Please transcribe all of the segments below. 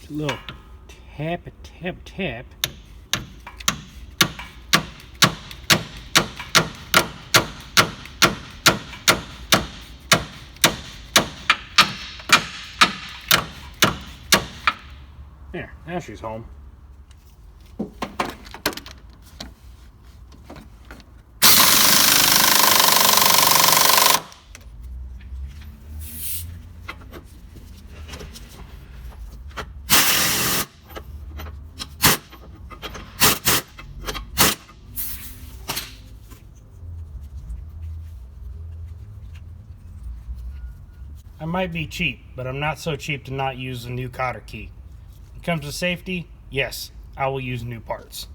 a little tap, tap, tap. There, now she's home. I might be cheap, but I'm not so cheap to not use a new cotter key. When it comes to safety, yes, I will use new parts.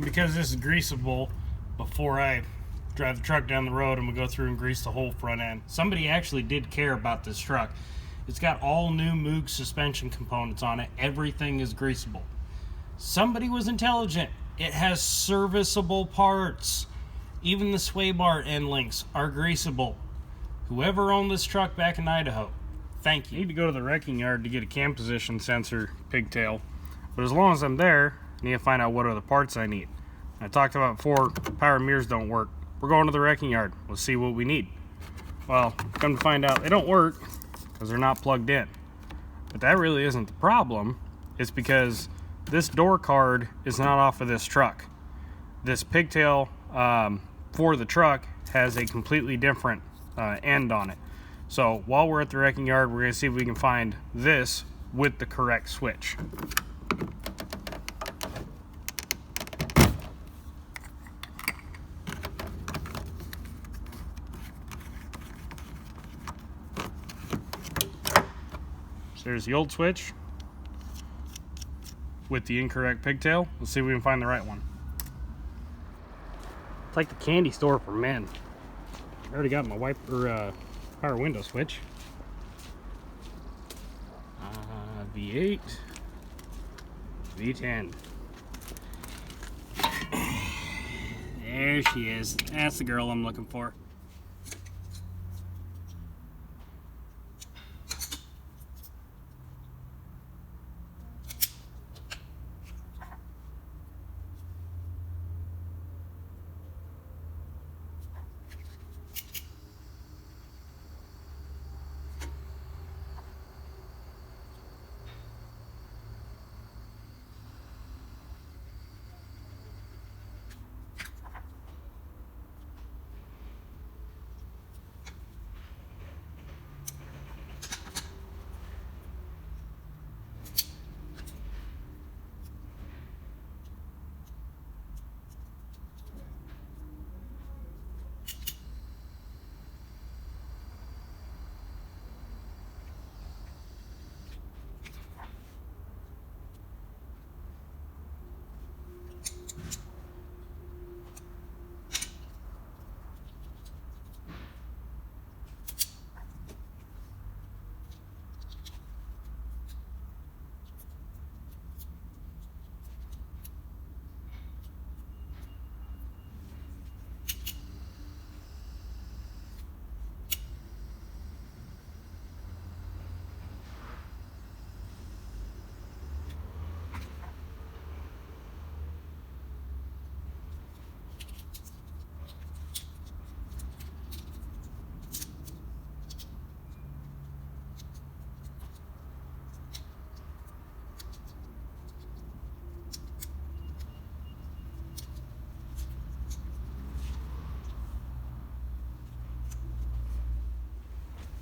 Because this is greasable, before I drive the truck down the road, I'm going to go through and grease the whole front end. Somebody actually did care about this truck. It's got all new Moog suspension components on it. Everything is greasable. Somebody was intelligent. It has serviceable parts. Even the sway bar end links are greasable. Whoever owned this truck back in Idaho, thank you. I need to go to the wrecking yard to get a cam position sensor pigtail. But as long as I'm there, I need to find out what other parts I need. I talked about before, power mirrors don't work. We're going to the wrecking yard. Let's see what we need. Well, come to find out, they don't work because they're not plugged in. But that really isn't the problem. It's because this door card is not off of this truck. This pigtail for the truck has a completely different end on it. So while we're at the wrecking yard, we're going to see if we can find this with the correct switch. So there's the old switch with the incorrect pigtail. Let's see if we can find the right one. It's like the candy store for men. I already got my power window switch. V8, V10. There she is. That's the girl I'm looking for.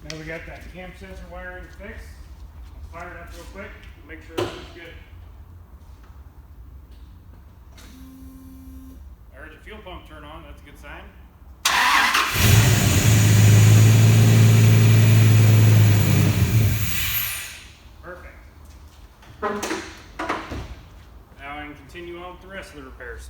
Now we got that cam sensor wiring fixed. Let's fire it up real quick and make sure everything's good. I heard the fuel pump turn on, that's a good sign. Perfect. Now I can continue on rest of the repairs.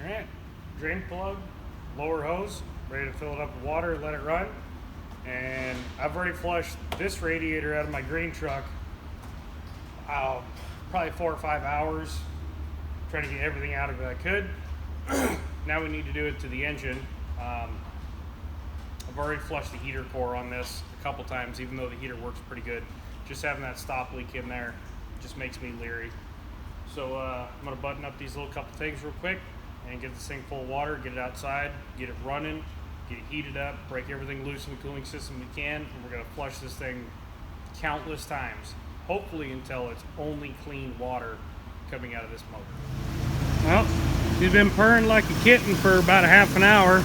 Alright, drain plug, lower hose, ready to fill it up with water, let it run. And I've already flushed this radiator out of my green truck, probably 4 or 5 hours, trying to get everything out of it I could. Now we need to do it to the engine. I've already flushed the heater core on this a couple times, even though the heater works pretty good. Just having that stop leak in there just makes me leery. So I'm gonna button up these little couple things real quick and get this thing full of water, get it outside, get it running, get it heated up, break everything loose in the cooling system we can, and we're gonna flush this thing countless times, hopefully until it's only clean water coming out of this motor. Well, she's been purring like a kitten for about a half an hour.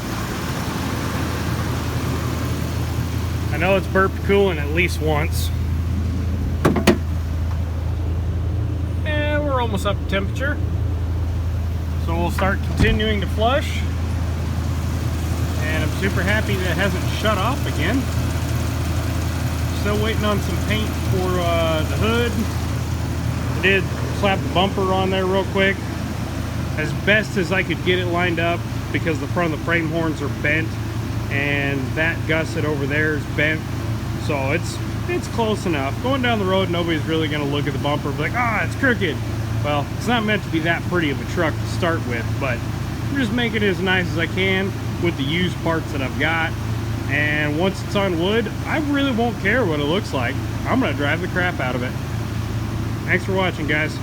I know it's burped coolant at least once. And we're almost up to temperature. So we'll start continuing to flush. And I'm super happy that it hasn't shut off again. Still waiting on some paint for the hood. I did slap the bumper on there real quick. As best as I could get it lined up, because the front of the frame horns are bent and that gusset over there is bent, so it's close enough. Going down the road, nobody's really going to look at the bumper and be like, ah, it's crooked. Well, it's not meant to be that pretty of a truck to start with, but I'm just making it as nice as I can with the used parts that I've got. And once it's on wood, I really won't care what it looks like. I'm going to drive the crap out of it. Thanks for watching, guys.